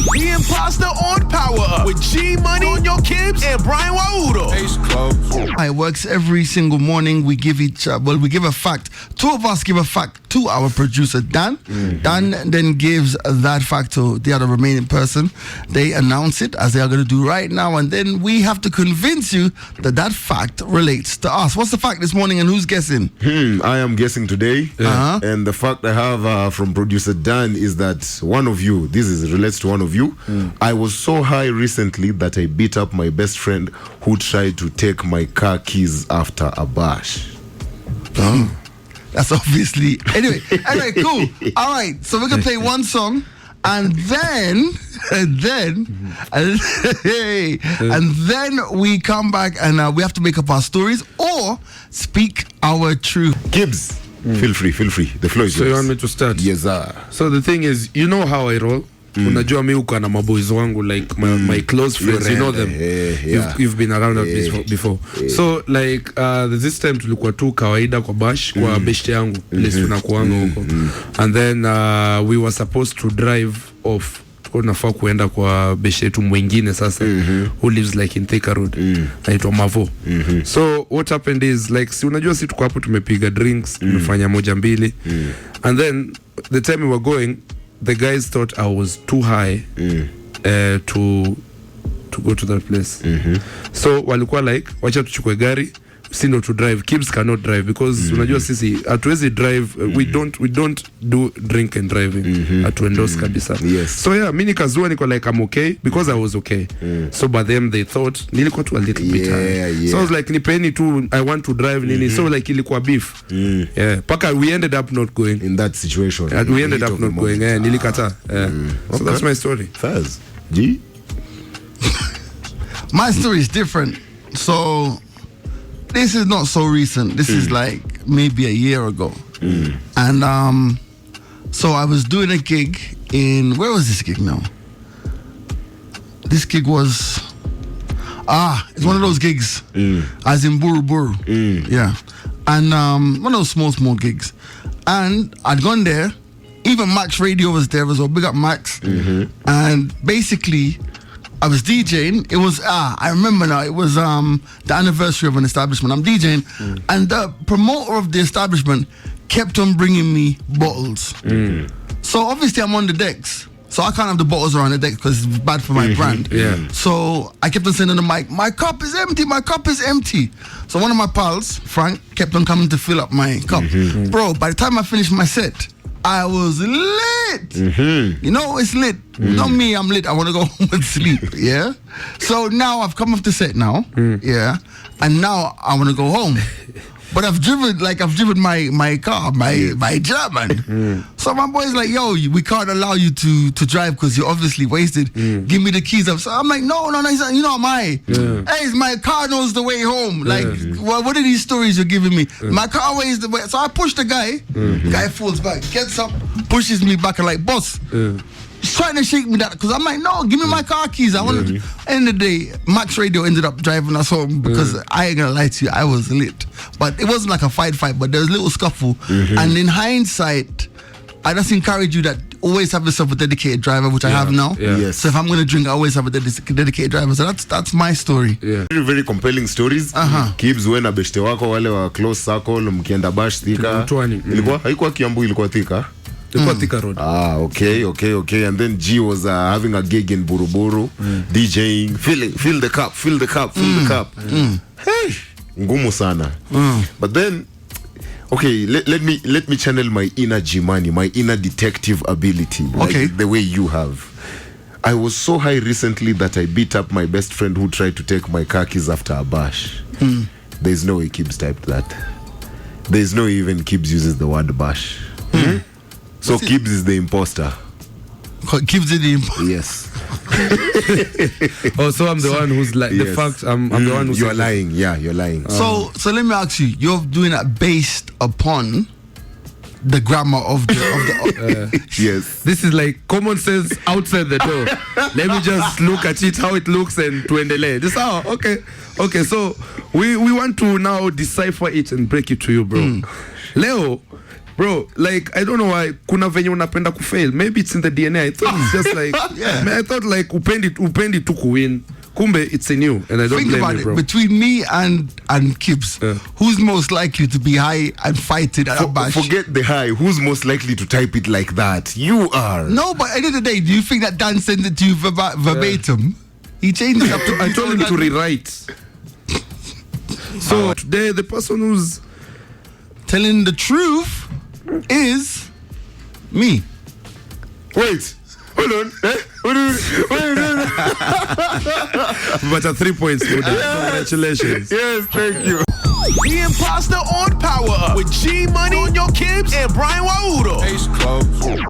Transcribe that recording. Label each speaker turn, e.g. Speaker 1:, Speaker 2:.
Speaker 1: The Imposter on Power Up with G Money on your Kibbs and Brian Waudo.
Speaker 2: It works every single morning. We give we give a fact. Two of us give a fact to our producer, Dan. Dan then gives that fact to the other remaining person. They announce it, as they are going to do right now, and then we have to convince you that that fact relates to us. What's the fact this morning, and who's guessing?
Speaker 3: I am guessing today. And the fact I have from producer Dan is that one of you, relates to one of you. I was so high recently that I beat up my best friend who tried to take my car keys after a bash.
Speaker 2: That's obviously anyway, cool. All right, so we're gonna play one song, and then we come back and we have to make up our stories or speak our truth.
Speaker 3: Gibbs, feel free. The floor is yours.
Speaker 4: So you want me to start?
Speaker 3: Yes, sir.
Speaker 4: So the thing is, you know how I roll. Unajua mi uko na maboys wangu, like my close friends, you know them. You've been around us before. So like this time tulikuwa tu kawaida kwa bash kwa beshte yangu place tunakuanga huko. And then we were supposed to drive off. Tunafaa kuenda kwa beshte yetu mwingine sasa who lives like in Thika Road. Naitwa Mavo. So what happened is like si unajua si tuko hapo tumepiga drinks, tumefanya moja mbili. And then the time we were going, the guys thought I was too high to go to that place. So walikuwa like, wacha tuchukue gari, sino to drive. Kibbs cannot drive because unajua sisi hatuwezi drive. We don't do drink and driving. Hatuendorse kabisa. So yeah, mimi nikazua niko like I'm okay because I was okay. So by them they thought nilikuwa tu a little bit high. So I was like nipeni tu, I want to drive nini. So like ilikuwa beef. Paka we ended up not going
Speaker 3: in that situation.
Speaker 4: We ended up not going. Nilikata. So that's my story.
Speaker 3: Faz. G?
Speaker 2: My story is different. So this is not so recent. This is like maybe a year ago. And so I was doing a gig in, where was this gig now? This gig was, it's one of those gigs, as in Buru Buru. Yeah. And one of those small gigs. And I'd gone there. Even Max Radio was there as well. Big up Max. And basically, I was DJing. It was I remember now. It was the anniversary of an establishment. I'm DJing, and the promoter of the establishment kept on bringing me bottles. So obviously I'm on the decks, so I can't have the bottles around the decks because it's bad for my brand. So I kept on saying on the mic, "My cup is empty. My cup is empty." So one of my pals, Frank, kept on coming to fill up my cup. Bro, by the time I finished my set, I was lit. You know, it's lit. Not me, I'm lit. I want to go home and sleep. Yeah. So now I've come off the set now. Yeah. And now I want to go home. But I've driven my car, my German. So my boy's like, yo, we can't allow you to drive because you're obviously wasted. Give me the keys. So I'm like, no, he's like, you know, Hey, my car knows the way home. Like, what are these stories you're giving me? My car weighs the way. So I push the guy. The guy falls back, gets up, pushes me back and like, boss. He's trying to shake me that because I'm like, no, give me my car keys. I want to. End of the day, Max Radio ended up driving us home because I ain't gonna lie to you, I was lit. But it wasn't like a fight, but there was a little scuffle. And in hindsight, I just encourage you that always have yourself a dedicated driver, which I have now. So if I'm gonna drink, I always have a dedicated driver. So that's my story.
Speaker 3: Very, very compelling stories. Kibbs wena beshte wako wale wa close circle mkienda bash Thika. Ilikuwa haikuwa Kiambu, ilikuwa Thika.
Speaker 4: Thika Road.
Speaker 3: Okay. And then G was having a gig in Buru Buru, DJing, fill the cup. Hey, ngumu sana. But then, okay, let me channel my inner G-Money, my inner detective ability, like the way you have. I was so high recently that I beat up my best friend who tried to take my car keys after a bash. There's no way Kibbs typed that. There's no even Kibbs uses the word bash. So Kibbs is the imposter.
Speaker 2: Kibbs is the imposter.
Speaker 3: Yes.
Speaker 4: So I'm the one who's like the fact. I'm the one who's
Speaker 3: you're lying. Yeah, you're lying.
Speaker 2: So let me ask you. You're doing that based upon the grammar of the
Speaker 3: yes.
Speaker 4: This is like common sense outside the door. Let me just look at it, how it looks, and tuendele. This okay. So we want to now decipher it and break it to you, bro. Leo, Bro, like I don't know why kuna venye unapenda kufail. Maybe it's in the DNA. I thought it's just like man, I thought like upendi tu kuwin. Kumbe it's in you, and I don't
Speaker 2: think
Speaker 4: blame
Speaker 2: about
Speaker 4: you, bro.
Speaker 2: it. Between me and Kibbs, who's most likely to be high and fight it at a bash?
Speaker 3: Forget the high. Who's most likely to type it like that? You are.
Speaker 2: No, but at the end of the day, do you think that Dan sent it to you verbatim? He changed it up to.
Speaker 4: I told him to rewrite. So today, the person who's
Speaker 2: telling the truth is me.
Speaker 3: Wait. Hold on. Wait.
Speaker 4: But 3 points, congratulations.
Speaker 3: Yes, thank you.
Speaker 1: The Imposter on Power Up with G Money on your Kibbs and Brian Waudo.
Speaker 5: Case closed.